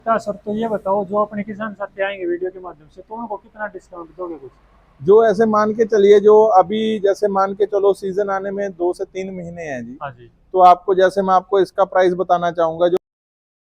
अच्छा सर, तो ये बताओ, जो अपने किसान साथी आएंगे वीडियो के माध्यम से, तो उनको कितना डिस्काउंट दोगे कुछ? जो ऐसे मान के चलिए, जो अभी जैसे मान के चलो सीजन आने में 2 से 3 महीने हैं जी। हाँ जी। तो आपको जैसे मैं आपको इसका प्राइस बताना चाहूंगा, जो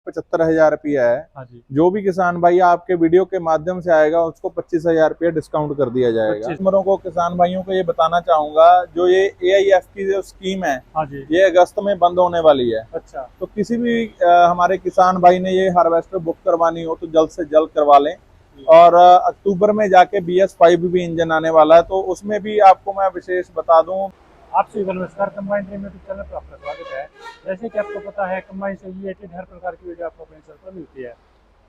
75,000 रुपया है। हाँ जी। जो भी किसान भाई आपके वीडियो के माध्यम से आएगा उसको 25,000 रुपया डिस्काउंट कर दिया जाएगा। 25। कस्टमरों को, किसान भाइयों को ये बताना चाहूंगा, जो ये AIF की जो स्कीम है, हाँ जी। ये अगस्त में बंद होने वाली है। अच्छा। तो किसी भी हमारे किसान भाई ने ये हार्वेस्टर बुक करवानी हो तो जल्द से जल्द करवा लें। जी। और अक्टूबर में जाके BS5 भी इंजन आने वाला है, तो उसमें भी आपको मैं विशेष बता दूं। आपसे नमस्कार, कंबाइन ड्रीम यूट्यूब चैनल पर आपका स्वागत है। जैसे कि आपको पता है, कंबाइन से रिलेटेड हर प्रकार की वीडियो आपको अपने चैनल पर मिलती है।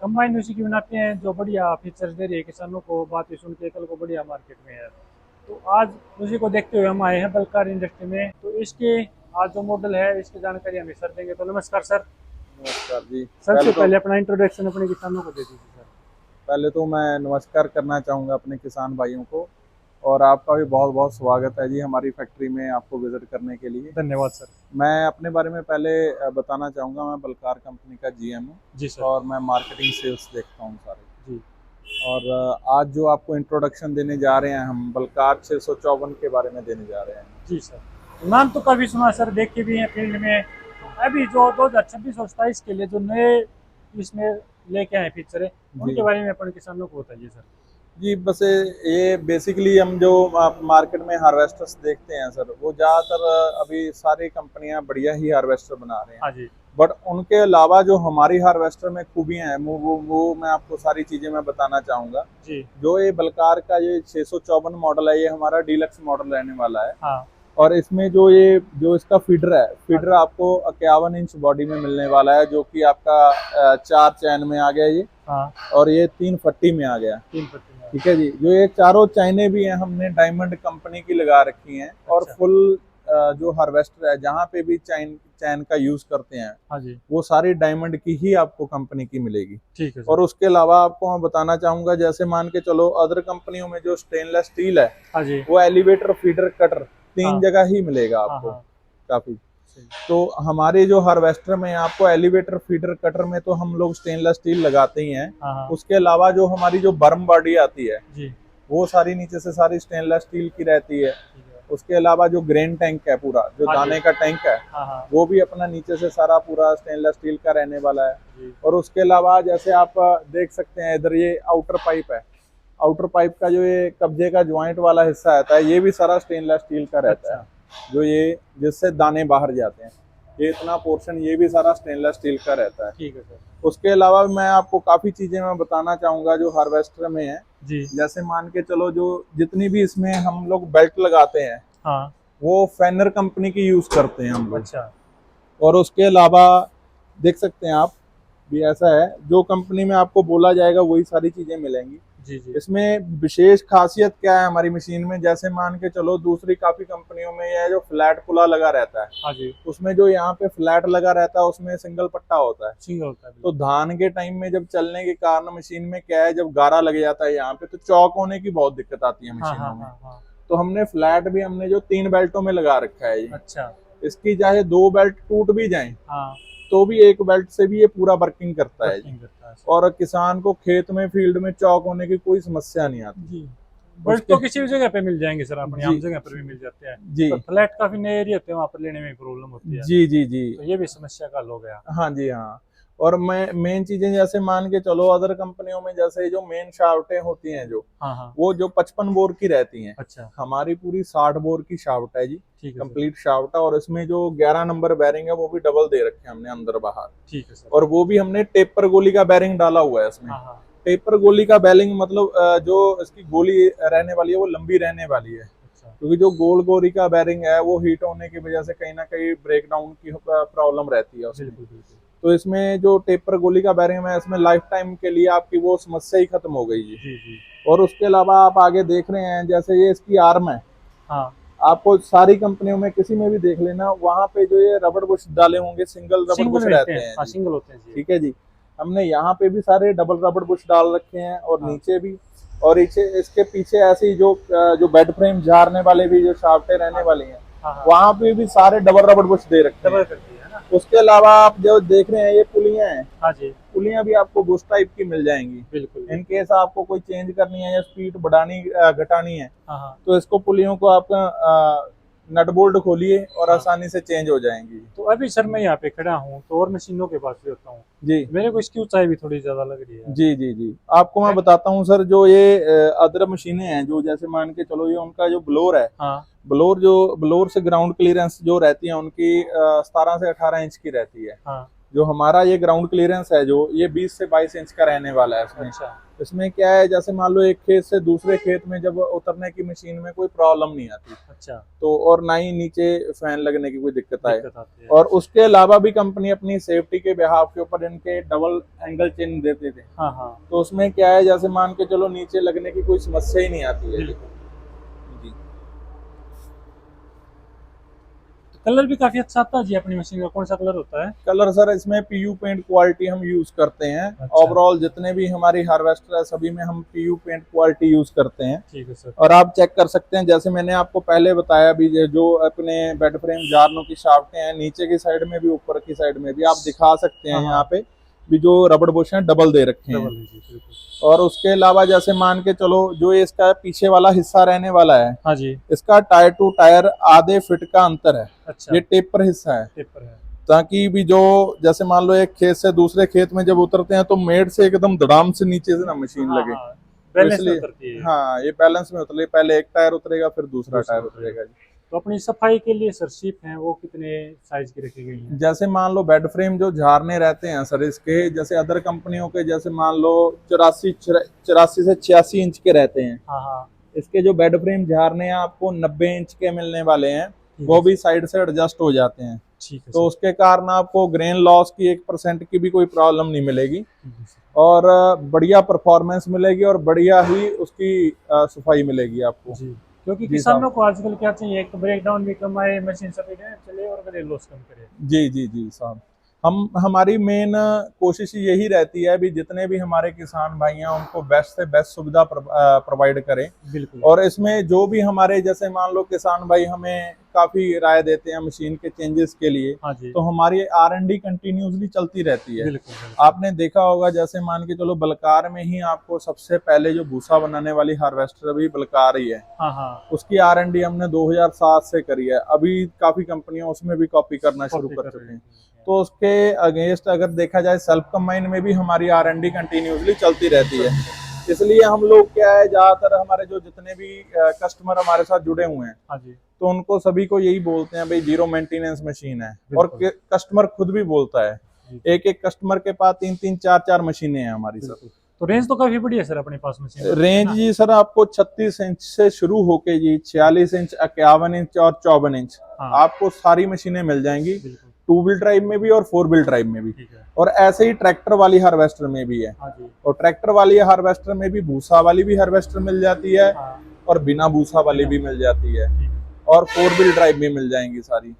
कंबाइन उसी की बनाते हैं जो बढ़िया फीचर्स दे रही है किसानों को, बातें सुन के कल को बढ़िया मार्केट में है। तो आज उसी को देखते हुए हम आए हैं बल्कार इंडस्ट्री में। तो इसके आज जो मॉडल है, इसकी जानकारी हमें सर देंगे। तो नमस्कार सर। नमस्कार जी। सबसे पहले अपना इंट्रोडक्शन अपने किसानों को दे दीजिए सर। पहले तो मैं नमस्कार करना चाहूँगा अपने किसान भाइयों को, और आपका भी बहुत बहुत स्वागत है जी हमारी फैक्ट्री में आपको विजिट करने के लिए। धन्यवाद सर। मैं अपने बारे में पहले बताना चाहूँगा, मैं बलकार कंपनी का GM हूँ। जी सर। और मैं मार्केटिंग सेल्स देखता हूँ सारे। जी। और आज जो आपको इंट्रोडक्शन देने जा रहे हैं, हम बलकार 654 के बारे में देने जा रहे हैं। जी सर, नाम तो काफ़ी सुना सर, देखे भी हैं फील्ड में। तो अभी जो 2026 और 27 के लिए जो नए इसमें लेके आए फीचर है, उनके जी बारे में अपन किसानों को बताइए सर। जी, बस ये बेसिकली हम जो मार्केट में हार्वेस्टर्स देखते हैं सर, वो ज़्यादातर अभी सारी कंपनियां बढ़िया ही हार्वेस्टर बना रहे हैं। हाँ जी। बट उनके अलावा जो हमारी हार्वेस्टर में खूबियां हैं, वो मैं आपको सारी चीज़ें मैं बताना चाहूँगा। जी। जो ये बलकार का ये 654 मॉडल है, ये हमारा डीलक्स मॉडल रहने वाला है। हाँ। और इसमें जो इसका फीडर है, हाँ फीडर आपको 51 इंच बॉडी में मिलने वाला है, जो कि आपका 4 चैन में आ गया ये। हाँ। और ये 3 फट्टी में आ गया। 3 पत्ती में। ठीक है जी। जो ये चारों चाइने भी हैं, हमने डायमंड कंपनी की लगा रखी हैं। और अच्छा। फुल जो हार्वेस्टर है, जहाँ पे भी चैन का यूज करते हैं, हाँ जी। वो सारी डायमंड की ही आपको कंपनी की मिलेगी। ठीक है और सर। उसके अलावा आपको मैं बताना चाहूंगा, जैसे मान के चलो अदर कंपनियों में जो स्टेनलेस स्टील है, हाँ जी। वो एलिवेटर फीडर कटर हाँ। 3 जगह ही मिलेगा हाँ। आपको। हाँ। काफी। सही। तो हमारे जो हार्वेस्टर में आपको एलिवेटर फीडर कटर में तो हम लोग स्टेनलेस स्टील लगाते ही हैं। हाँ। हाँ। उसके अलावा जो हमारी जो बर्म बॉडी आती है, जी। वो सारी नीचे से सारी स्टेनलेस स्टील की रहती है। ठीक है। उसके अलावा जो ग्रेन टैंक है, पूरा जो हाँ जी। दाने का टैंक है, हाँ। हाँ। वो भी अपना नीचे से सारा पूरा स्टेनलेस स्टील का रहने वाला है। जी। और उसके अलावा जैसे आप देख सकते हैं इधर, ये आउटर पाइप है। आउटर पाइप का जो ये कब्जे का ज्वाइंट वाला हिस्सा आता है, ये भी सारा स्टेनलेस स्टील का रहता है। अच्छा। जो ये जिससे दाने बाहर जाते हैं, ये इतना पोर्शन ये भी सारा स्टेनलेस स्टील का रहता है। ठीक है सर। उसके अलावा मैं आपको काफी चीजें मैं बताना चाहूंगा जो हार्वेस्टर में है। जी। जैसे मान के चलो, जो जितनी भी इसमें हम लोग बेल्ट लगाते हैं, हाँ। वो फेनर कंपनी की यूज करते हैं हम लोग। अच्छा। और उसके अलावा देख सकते हैं आप, भी ऐसा है, जो कंपनी में आपको बोला जाएगा वही सारी चीजें मिलेंगी। जी। जी। इसमें विशेष खासियत क्या है हमारी मशीन में, जैसे मान के चलो दूसरी काफी कंपनियों में यह जो फ्लैट पुला लगा रहता है, हाँ जी। उसमें जो यहाँ पे फ्लैट लगा रहता है उसमें सिंगल पट्टा होता है। सिंगल होता है तो बिल्कुल। धान के टाइम में जब चलने के कारण मशीन में क्या है, जब गारा लग जाता है यहाँ पे, तो चौक होने की बहुत दिक्कत आती है हाँ। हाँ। मशीनों में। हाँ। हाँ। तो हमने फ्लैट भी हमने जो 3 बेल्टों में लगा रखा है ये। अच्छा। इसकी चाहे 2 बेल्ट टूट भी जाएं, हाँ। तो भी एक बेल्ट से भी ये पूरा वर्किंग करता है जी। वर्किंग करता है सर। और किसान को खेत में फील्ड में चौक होने की कोई समस्या नहीं आती। जी। बट उसके तो किसी भी जगह पे मिल जाएंगे सर, अपनी जी आम जगह पर भी मिल जाते हैं। जी पर फ्लैट काफी नए एरिया होते हैं, वहाँ पर लेने में प्रॉब्लम होती है। जी जी जी। तो ये भी समस्या का हल हो गया। हाँ जी हाँ। और मैं मेन चीजें जैसे मान के चलो, अदर कंपनियों में जैसे जो मेन शाफ्टें होती हैं, जो हाँ। हाँ। वो जो 55 बोर की रहती हैं। अच्छा। हमारी पूरी 60 बोर की शाफ्ट है जी। ठीक है सर। कंप्लीट शाफ्ट है। और इसमें जो 11 नंबर बैरिंग है, वो भी डबल दे रखे हैं हमने अंदर बाहर। ठीक है सर। और वो भी हमने टेपर गोली का बैरिंग डाला हुआ है इसमें। हाँ। हाँ। टेपर गोली का बैरिंग मतलब जो इसकी गोली रहने वाली है, वो लंबी रहने वाली है। अच्छा। क्योंकि जो गोल गोली का बैरिंग है, वो हीट होने की वजह से कहीं ना कहीं ब्रेक डाउन की प्रॉब्लम रहती है उसमें। बिल्कुल बिल्कुल। तो इसमें जो टेपर गोली का बैरिंग है, इसमें लाइफ टाइम के लिए आपकी वो समस्या ही खत्म हो गई है। जी जी। और उसके अलावा आप आगे देख रहे हैं, जैसे ये इसकी आर्म है। हाँ। आपको सारी कंपनियों में किसी में भी देख लेना, वहां पे जो ये रबड़ बुश डाले होंगे, सिंगल रबड़ सिंगल बुश मिलते रहते हैं, हैं हाँ जी। सिंगल होते हैं जी। ठीक है जी। हमने यहाँ पे भी सारे डबल रबड़ बुश डाल रखे हैं, और हाँ। नीचे भी। और इसके पीछे ऐसे ही जो बेड फ्रेम झाड़ने वाले भी जो शाफ्टें रहने वाली हैं, हाँ। हाँ। वहां पे भी सारे डबल रबड़ बुश दे रखे डबल हैं। करती है ना। उसके अलावा आप जो देख रहे हैं, ये पुलियां हैं। हाँ जी। पुलियां भी आपको बुश टाइप की मिल जाएंगी। बिल्कुल। इन केस आपको कोई चेंज करनी है या स्पीड बढ़ानी घटानी है, हाँ हाँ। तो इसको पुलियों को आपका नट बोल्ट खोलिए और हाँ। आसानी से चेंज हो जाएंगी। तो अभी सर मैं यहाँ पे खड़ा हूँ तो और मशीनों के पास भी होता हूँ, जी मेरे को इसकी ऊंचाई भी थोड़ी ज्यादा लग रही है। जी जी जी, आपको मैं बताता हूँ सर, जो ये अदर मशीनें हैं, जो जैसे मान के चलो ये उनका जो ब्लोर है, हाँ ब्लोर से ग्राउंड क्लियरेंस जो रहती है उनकी 17 से 18 इंच की रहती है। हाँ। जो हमारा ये ग्राउंड क्लियरेंस है जो ये 20 से 22 इंच का रहने वाला है इसमें। अच्छा। इसमें क्या है, जैसे मान लो एक खेत से दूसरे खेत में जब उतरने की मशीन में कोई प्रॉब्लम नहीं आती, अच्छा। तो और ना ही नीचे फैन लगने की कोई दिक्कत आए। आती है। और उसके अलावा भी कंपनी अपनी सेफ्टी के बिहाफ के ऊपर इनके डबल एंगल चेन देते थे। हाँ हाँ। तो उसमें क्या है, जैसे मान के चलो नीचे लगने की कोई समस्या ही नहीं आती है। बिल्कुल। जी। कलर भी काफी अच्छा आता है जी अपनी मशीन का, कौन सा कलर होता है? कलर सर इसमें पीयू पेंट क्वालिटी हम यूज करते हैं। अच्छा। ओवरऑल जितने भी हमारी हार्वेस्टर है सभी में हम पीयू पेंट क्वालिटी यूज करते हैं। ठीक है सर। और आप चेक कर सकते हैं, जैसे मैंने आपको पहले बताया भी, जो अपने बेड फ्रेम जारनों की शाफ्टें हैं नीचे की साइड में भी ऊपर की साइड में भी आप दिखा सकते हैं। हाँ, यहाँ पे भी जो रबड़ बुश हैं डबल दे रखे हैं। डबल है जी, बिल्कुल। और उसके अलावा जैसे मान के चलो जो ये इसका पीछे वाला हिस्सा रहने वाला है, हाँ जी। इसका टायर टू टायर आधे फीट का अंतर है। अच्छा। ये टेपर हिस्सा है, टेपर है। ताकि भी जो जैसे मान लो एक खेत से दूसरे खेत में जब उतरते हैं तो मेड से एकदम धड़ाम से नीचे से ना मशीन हाँ लगे। हाँ, तो बैलेंस में इसलिए उतरती है। हाँ ये बैलेंस में उतरे, पहले एक टायर उतरेगा फिर दूसरा टायर उतरेगा जी। तो अपनी सफाई के लिए सर शीप हैं वो कितने साइज की रखी गई हैं? जैसे मान लो बेड फ्रेम जो झारने रहते हैं सर इसके, जैसे अदर कंपनियों के जैसे मान लो 84 से 86 इंच के रहते हैं। हाँ हाँ। इसके जो बेड फ्रेम झारने आपको 90 इंच के मिलने वाले हैं, ठीक वो है भी साइड से एडजस्ट हो जाते हैं। ठीक है तो सर। उसके कारण आपको ग्रेन लॉस की 1% की भी कोई प्रॉब्लम नहीं मिलेगी। ठीक है सर। और बढ़िया परफॉर्मेंस मिलेगी और बढ़िया ही उसकी सफाई मिलेगी आपको जी, क्योंकि जी साहब। किसानों को आजकल क्या चाहिए, एक तो ब्रेक डाउन भी कम आए, मशीन सभी चले और करे लॉस कम करे। जी जी जी साहब, हमारी मेन कोशिश यही रहती है भी जितने भी हमारे किसान भाई हैं उनको बेस्ट से बेस्ट सुविधा प्रोवाइड करें। बिल्कुल। और इसमें जो भी हमारे जैसे मान लो किसान भाई हमें काफी राय देते हैं मशीन के चेंजेस के लिए, हाँ जी। तो हमारी R&D कंटिन्यूसली चलती रहती है। बिल्कुल, बिल्कुल। आपने देखा होगा, जैसे मान के चलो बलकार में ही आपको सबसे पहले जो भूसा बनाने वाली हार्वेस्टर भी बलकार ही है। हाँ हाँ। उसकी R&D हमने 2007 से करी है। अभी काफी कंपनियां उसमें भी कॉपी करना शुरू कर चुकी हैं। तो उसके अगेंस्ट अगर देखा जाए सेल्फ कंबाइन में भी हमारी R&D कंटिन्यूसली चलती रहती है। इसलिए हम लोग क्या है, ज्यादातर हमारे जो जितने भी कस्टमर हमारे साथ जुड़े हुए हैं, हाँ जी। तो उनको सभी को यही बोलते हैं भाई जीरो मेंटेनेंस मशीन है। और कस्टमर खुद भी बोलता है, एक एक कस्टमर के पास 3-3 4-4 मशीनें हैं हमारी सर। तो रेंज तो काफी बढ़िया है सर अपने पास मशीन। रेंज जी सर आपको 36 इंच से शुरू होके जी 46 इंच, 51 इंच और 54 इंच आपको सारी मशीनें मिल जाएंगी। 2 व्हील ड्राइव में भी और 4 व्हील ड्राइव में भी। और ऐसे ही ट्रैक्टर वाली हार्वेस्टर में भी है। और ट्रैक्टर वाली हार्वेस्टर में भी भूसा वाली भी हार्वेस्टर मिल जाती है और बिना भूसा वाली भी मिल जाती है और 4 व्हील ड्राइव भी मिल जाएंगी सारी।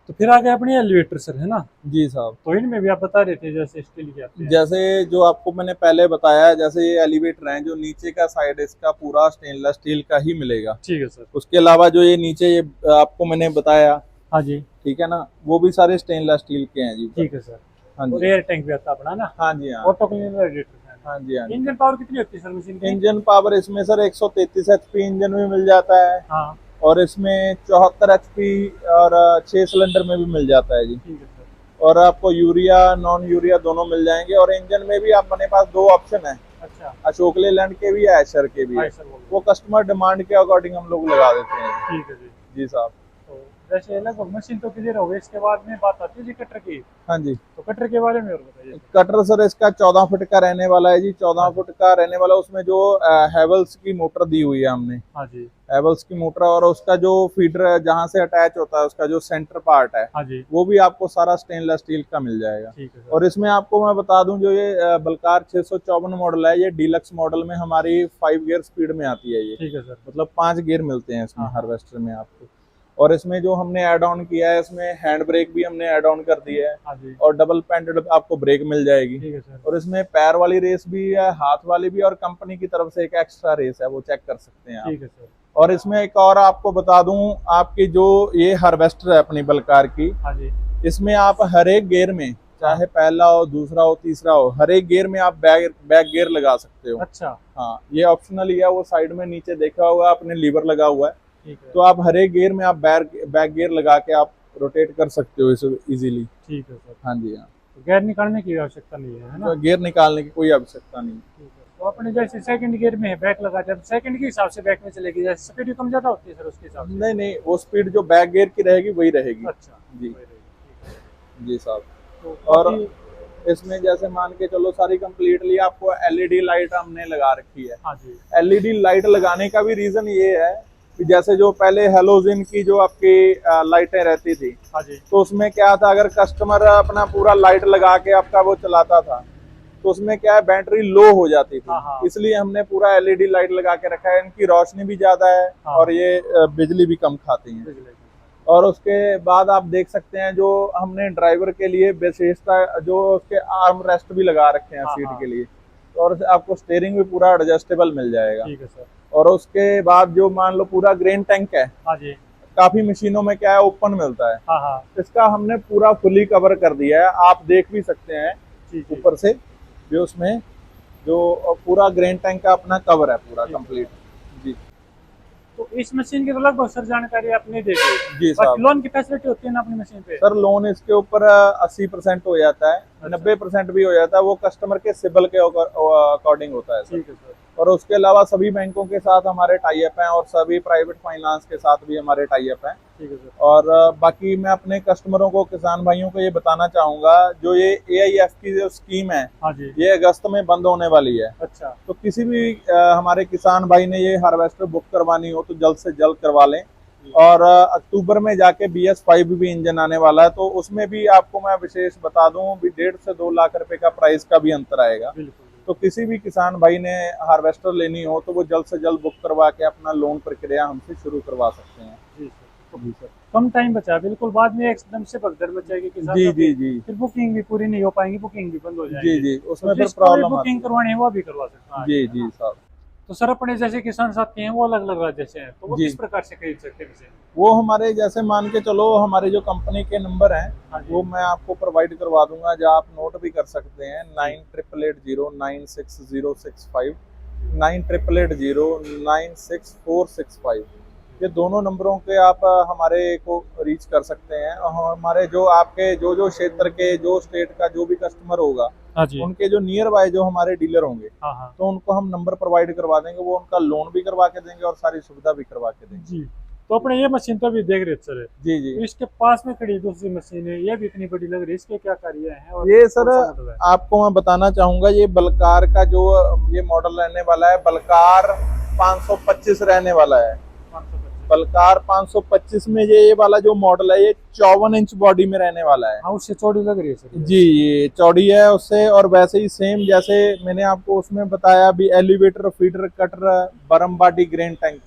तो फिर आगे अपनी एलिवेटर सर है ना? जी साहब। तो इनमें भी आप बता रहे थे जैसे स्टील के आते हैं। जैसे जो आपको मैंने पहले बताया, जैसे ये एलिवेटर है जो नीचे का साइड इसका पूरा स्टेनलेस स्टील का ही मिलेगा। ठीक है सर। उसके अलावा जो ये नीचे ये आपको मैंने बताया, हाँ जी, ठीक है ना, वो भी सारे स्टेनलेस स्टील के हैं जी। ठीक है सर। हाँ जी। और एयर टैंक भी आता अपना ना? हाँ जी हाँ। ऑटो क्लीनर रेडिएटर है। हाँ जी हाँ। इंजन पावर कितनी होती है सर मशीन की? इंजन पावर इसमें सर 133 HP इंजन भी मिल जाता है। हाँ। और इसमें 74 HP और 6 सिलेंडर में भी मिल जाता है जी। ठीक है सर। और आपको यूरिया नॉन यूरिया दोनों मिल जाएंगे। और इंजन में भी अपने पास 2 ऑप्शन है। अच्छा। अशोक लेलैंड के भी है, एशर के भी है। वो कस्टमर डिमांड के अकॉर्डिंग हम लोग लगा देते हैं। ठीक है जी। जी साहब। तो वैसे लगभग मशीन तो क्लियर हो गई, इसके बाद में बात आती है जी कटर की। हाँ जी। तो कटर के बारे में और बताइए। कटर सर इसका 14 फुट का रहने वाला है जी। 14 फुट का रहने वाला, उसमें जो हैवेल्स की मोटर दी हुई है हमने। हाँ जी। हैवेल्स की मोटर, और उसका जो फीडर जहाँ से अटैच होता है उसका जो सेंटर पार्ट है, हाँ जी, वो भी आपको सारा स्टेनलेस स्टील का मिल जाएगा। ठीक है। और इसमें आपको मैं बता दूं, जो ये बलकार 654 मॉडल है, ये डीलक्स मॉडल में हमारी 5 गियर स्पीड में आती है ये। ठीक है सर। मतलब 5 गियर मिलते हैं इसमें हाँ। हार्वेस्टर में आपको। और इसमें जो हमने ऐड ऑन किया है, इसमें हैंड ब्रेक भी हमने ऐड ऑन कर दिया है। हाँ जी। और डबल पैंटेड आपको ब्रेक मिल जाएगी। ठीक है सर। और इसमें पैर वाली रेस भी है, हाथ वाली भी, और कंपनी की तरफ से एक एक्स्ट्रा रेस है, वो चेक कर सकते हैं आप। ठीक है सर। और इसमें एक और आपको बता दूं, आपकी जो ये हार्वेस्टर है अपनी बलकार की, हाँ जी, इसमें आप हर एक गियर में चाहे पहला हो, दूसरा हो, तीसरा हो, हर एक गियर में आप बैक गियर लगा सकते हो। अच्छा, हाँ, ये ऑप्शनल ही है। वो साइड में नीचे देखा होगा आपने, लीवर लगा हुआ है, ठीक है, तो आप हर एक गियर में आप बैक गियर लगा के आप रोटेट कर सकते हो इसे इजीली। ठीक है सर। हाँ जी, हाँ, तो गैर निकालने की आवश्यकता नहीं है ना? तो गियर निकालने की कोई आवश्यकता नहीं। ठीक है। तो अपने जैसे सेकंड गियर में है बैक लगाते हैं, तो सेकंड के हिसाब से बैक में चलेगी, जैसे स्पीड कम ज्यादा होती है सर उसके हिसाब से? नहीं नहीं, वो स्पीड जो बैक गियर की रहेगी वही रहेगी। अच्छा जी वही रहेगी, ठीक है। जी साहब। तो और बाकी- इसमें जैसे मान के चलो सारी कंप्लीटली आपको एलईडी लाइट हमने लगा रखी है। हाँ जी, एलईडी लाइट लगाने का भी रीजन ये है कि जैसे जो पहले हेलोजन की जो आपकी लाइटें रहती थी, हाँ जी, तो उसमें क्या था, अगर कस्टमर अपना पूरा लाइट लगा के आपका वो चलाता था तो उसमें क्या है, बैटरी लो हो जाती थी। हाँ, हाँ। इसलिए हमने पूरा एलईडी लाइट लगा के रखा है। इनकी रोशनी भी ज्यादा है हाँ। और ये बिजली भी कम खाती हैं। बिजली की। और उसके बाद आप देख सकते हैं जो हमने ड्राइवर के लिए विशेषता, जो उसके आर्म रेस्ट भी लगा रखे हैं हाँ, सीट हाँ। के लिए, और आपको स्टेयरिंग भी पूरा एडजस्टेबल मिल जाएगा। ठीक है सर। और उसके बाद जो मान लो पूरा ग्रेन टैंक है, हाँ जी, काफी मशीनों में क्या है ओपन मिलता है, हाँ हाँ, इसका हमने पूरा फुली कवर कर दिया है। आप देख भी सकते हैं ठीक है। ऊपर से, जो उसमें जो पूरा ग्रेन टैंक का अपना कवर है पूरा ठीक है। कंप्लीट। जी तो इस मशीन की तो लगभग सर जानकारी आपने दे दी। जी बाकी साहब। लोन की फैसिलिटी होती है ना अपनी मशीन पे? सर लोन इसके ऊपर 80% हो जाता है, अच्छा। 90% भी हो जाता है। वो कस्टमर के सिबिल के अकॉर्डिंग होता है सर। ठीक है सर। और उसके अलावा सभी बैंकों के साथ हमारे टाई अप हैं और सभी प्राइवेट फाइनेंस के साथ भी हमारे टाई अप हैं। ठीक है सर। और बाकी मैं अपने कस्टमरों को, किसान भाइयों को ये बताना चाहूंगा, जो ये AIF की जो स्कीम है, हाँ जी, ये अगस्त में बंद होने वाली है। अच्छा, तो किसी भी हमारे किसान भाई ने ये हार्वेस्टर बुक करवानी हो तो जल्द से जल्द करवा लें। और अक्टूबर में जाके BS5 भी इंजन आने वाला है, तो उसमें भी आपको मैं विशेष बता दूं भी 1.5 से 2 लाख रुपए का प्राइस का भी अंतर आएगा। बिल्कुल। तो किसी भी किसान भाई ने हार्वेस्टर लेनी हो तो वो जल्द से जल्द बुक करवा के अपना लोन प्रक्रिया हमसे शुरू करवा सकते हैं। जी सर। जी सर। कम टाइम बचा है बिल्कुल, बाद में एकदम से भगदड़ मच जाएगी किसान जी का, जी जी फिर बुकिंग भी पूरी नहीं हो पाएंगी, बुकिंग भी बंद हो जाएगी। जी जी, उसमें तो फिर जिसको भी प्रॉब्लम आती बुकिंग है। करवानी है वो भी करवा सकता है। जी जी साहब। तो सर अपने जैसे किसान साथी हैं वो अलग अलग राज्य से हैं, तो वो जी। किस प्रकार से खरीद सकते हैं इसे? वो हमारे जैसे मान के चलो, हमारे जो कंपनी के नंबर हैं हाँ जी। वो मैं आपको प्रोवाइड करवा दूंगा, जहाँ आप नोट भी कर सकते हैं। 9880960665, 9880966465। ये दोनों नंबरों के आप हमारे को रीच कर सकते हैं। और हमारे जो आपके जो क्षेत्र के, जो स्टेट का जो भी कस्टमर होगा, हाँ जी, उनके जो नियर बाय जो हमारे डीलर होंगे, हाँ हाँ, तो उनको हम नंबर प्रोवाइड करवा देंगे। वो उनका लोन भी करवा के देंगे और सारी सुविधा भी करवा के देंगे। जी। तो अपने ये मशीन तो अभी देख रहे सर है, जी जी। तो इसके पास में खड़ी दूसरी मशीन है, ये भी इतनी बड़ी लग रही है, इसके क्या कार्य हैं और ये सर कौन सा मॉडल है? आपको मैं बताना चाहूंगा, ये बलकार का जो ये मॉडल रहने वाला है, बलकार 525 रहने वाला है। 525। बलकार 525 में ये वाला जो मॉडल है, ये 54 इंच बॉडी में रहने वाला है। हाँ उससे चौड़ी लग रही है सर। जी, ये चौड़ी है उससे। और वैसे ही सेम जैसे मैंने आपको उसमें बताया भी, एलिवेटर, फीडर, कटर, बरम बाटी, ग्रेन टैंक,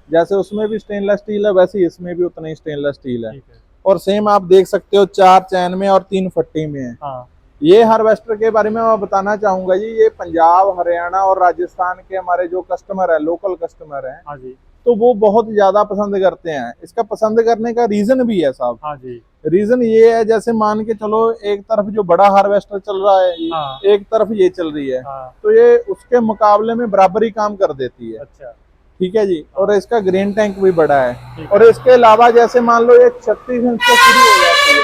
जैसे उसमें भी स्टेनलेस स्टील है, वैसे ही इसमें भी उतना ही स्टेनलेस स्टील है। ठीक है। और सेम आप देख सकते हो 4 चैन में और 3 फट्टी में है। हाँ ये हार्वेस्टर के बारे में मैं बताना चाहूंगा जी, ये पंजाब, हरियाणा और राजस्थान के हमारे जो कस्टमर है, लोकल कस्टमर है, हाँ जी, तो वो बहुत ज्यादा पसंद करते हैं। इसका पसंद करने का रीजन भी है साहब। हाँ जी, रीजन ये है, जैसे मान के चलो एक तरफ जो बड़ा हार्वेस्टर चल रहा है, हाँ एक तरफ ये चल रही है, हाँ, तो ये उसके मुकाबले में बराबरी काम कर देती है। अच्छा, ठीक है जी। और इसका ग्रेन टैंक भी बड़ा है। ठीक और इसके अलावा जैसे मान लो ये 36 इंच से शुरू हो जाती है।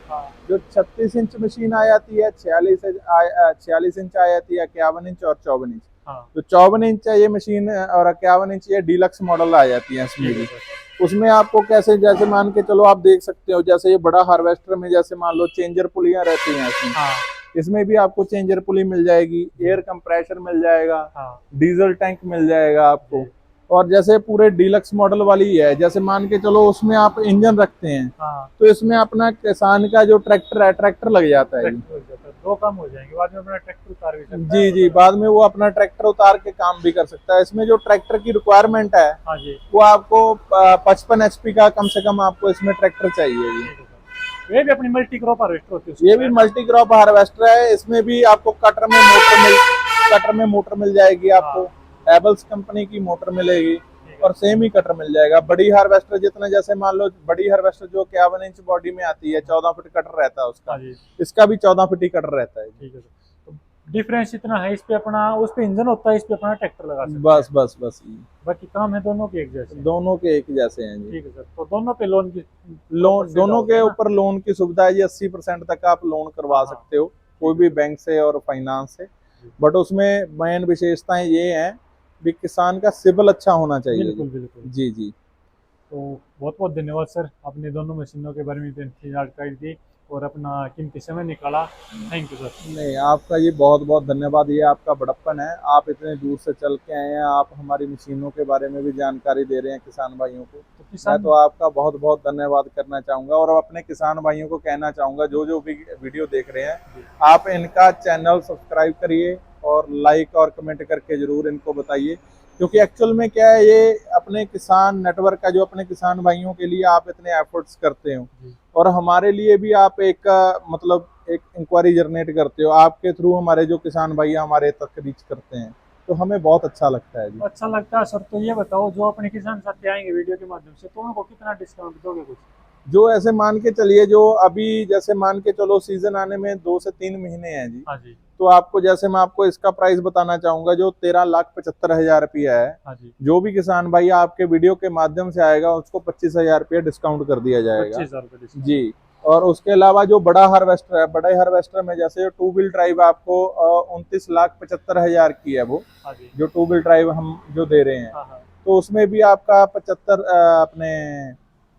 हाँ जो 36 इंच मशीन आ जाती है, 46 इंच आ जाती है, 51 इंच और 54 इंच। हाँ, जो 54 इंच है ये मशीन, और 51 इंच ये डीलक्स मॉडल आ जाती है इसमें ठीक है भी। सर। उसमें आपको कैसे, जैसे मान के चलो आप देख सकते हो, जैसे ये बड़ा हार्वेस्टर में जैसे मान लो चेंजर पुलियां रहती हैं इसमें, हाँ इसमें भी आपको चेंजर पुली मिल जाएगी, एयर कंप्रेशर मिल जाएगा, हाँ, डीजल टैंक मिल जाएगा आपको। और जैसे पूरे डीलक्स मॉडल वाली है, जैसे मान के चलो उसमें आप इंजन रखते हैं, हाँ, तो इसमें अपना किसान का जो ट्रैक्टर है, ट्रैक्टर लग जाता है जी। ट्रैक्टर हो जाता है, दो काम हो जाएंगे, बाद में अपना ट्रैक्टर उतार भी सकता है। जी जी, बाद में वो अपना ट्रैक्टर उतार के काम भी कर सकता है। इसमें जो ट्रैक्टर की रिक्वायरमेंट है, हाँ जी, वो आपको 55 HP का कम से कम आपको इसमें ट्रैक्टर चाहिए जी। ठीक है सर। ये भी अपनी मल्टी क्रॉप हार्वेस्टर होती है ये उसमें, भी मल्टी क्रॉप हार्वेस्टर है। इसमें भी आपको कटर में मोटर मिल जाएगी आपको। एबल्स कंपनी की मोटर मिलेगी। ठीक और सेम ही कटर मिल जाएगा। बड़ी हार्वेस्टर जितना, जैसे मान लो बड़ी हार्वेस्टर जो 51 इंच बॉडी में आती है, 14 फीट कटर रहता है उसका, हाँ जी, इसका भी 14 फीट ही कटर रहता है। ठीक है सर। तो डिफरेंस इतना है, इस पे अपना, उस पे इंजन होता है, इस पे अपना ट्रैक्टर लगा सकते बस हैं। बस बस बाकी काम है दोनों के एक जैसे। दोनों के एक जैसे हैं जी। ठीक है सर। तो दोनों पे लोन की लोन दोनों के ऊपर लोन की सुविधा है जी। 80% तक आप लोन करवा हाँ, सकते हो कोई भी बैंक से और फाइनेंस से। बट उसमें मेन विशेषताएं ये हैं भी किसान का सिबिल अच्छा होना चाहिए जी। बिल्कुल बिल्कुल। जी जी। तो बहुत बहुत धन्यवाद सर, आपने दोनों मशीनों के बारे में इतनी अच्छी जानकारी दी और अपना कीमती समय निकाला। Thank you sir. नहीं, आपका ये बहुत बहुत धन्यवाद। ये आपका बड़प्पन है, आप इतने दूर से चल के आए हैं, आप हमारी मशीनों के बारे में भी जानकारी दे रहे हैं किसान भाइयों को। तो मैं किसान, तो आपका बहुत बहुत धन्यवाद करना चाहूँगा और अपने किसान भाइयों को कहना चाहूँगा जो जो भी वीडियो देख रहे हैं, आप इनका चैनल सब्सक्राइब करिए और लाइक और कमेंट करके ज़रूर इनको बताइए, क्योंकि एक्चुअल में क्या है, ये अपने किसान नेटवर्क का जो अपने किसान भाइयों के लिए आप इतने एफर्ट्स करते हो और हमारे लिए भी आप एक मतलब एक इंक्वायरी जनरेट करते हो, आपके थ्रू हमारे जो किसान भाई हमारे तक रीच करते हैं, तो हमें बहुत अच्छा लगता है जी। अच्छा लगता है सर। तो ये बताओ, जो अपने किसान साथी आएंगे वीडियो के माध्यम से, तो उनको कितना डिस्काउंट दोगे कुछ? जो ऐसे मान के चलिए, जो अभी जैसे मान के चलो सीजन आने में 2 से 3 महीने हैं जी, हाँ जी, तो आपको जैसे मैं आपको इसका प्राइस बताना चाहूंगा जो 13,75,000 रुपया है। हाँ जी, जो भी किसान भाई आपके वीडियो के माध्यम से आएगा उसको 25,000 रुपया डिस्काउंट कर दिया जाएगा 25,000 रुपये डिस्काउंट। जी। और उसके अलावा जो बड़ा हार्वेस्टर है, बड़े हार्वेस्टर में जैसे 2 व्हील ड्राइव आपको 29,75,000 की है वो, हाँ जी, जो 2 व्हील ड्राइव हम जो दे रहे हैं, हाँ हाँ। तो उसमें भी आपका 75 अपने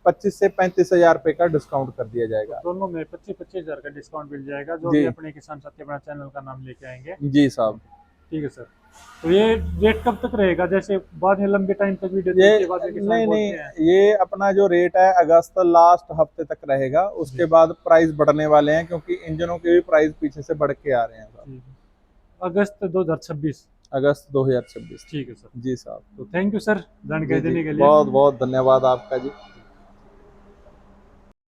25 से 35,000 रुपये का डिस्काउंट कर दिया तो जाएगा। दोनों में 25,000 का डिस्काउंट मिल जाएगा, जो भी जी अपने किसान साथी अपना चैनल का नाम लेके आएंगे। जी साहब। ठीक है सर। तो ये रेट कब तक रहेगा? जैसे बाद में लंबे टाइम तक वीडियो ये देखने के बाद ये किसान नहीं नहीं, बोलते हैं। ये अपना जो रेट है अगस्त लास्ट हफ्ते तक रहेगा, उसके जी, बाद प्राइस बढ़ने वाले हैं क्योंकि इंजनों के भी प्राइस पीछे से बढ़ के आ रहे हैं साहब। जी। अगस्त 2026। अगस्त 2026। ठीक है सर। जी साहब। तो थैंक यू सर जी जानकारी जी, देने के लिए। बहुत बहुत धन्यवाद आपका जी।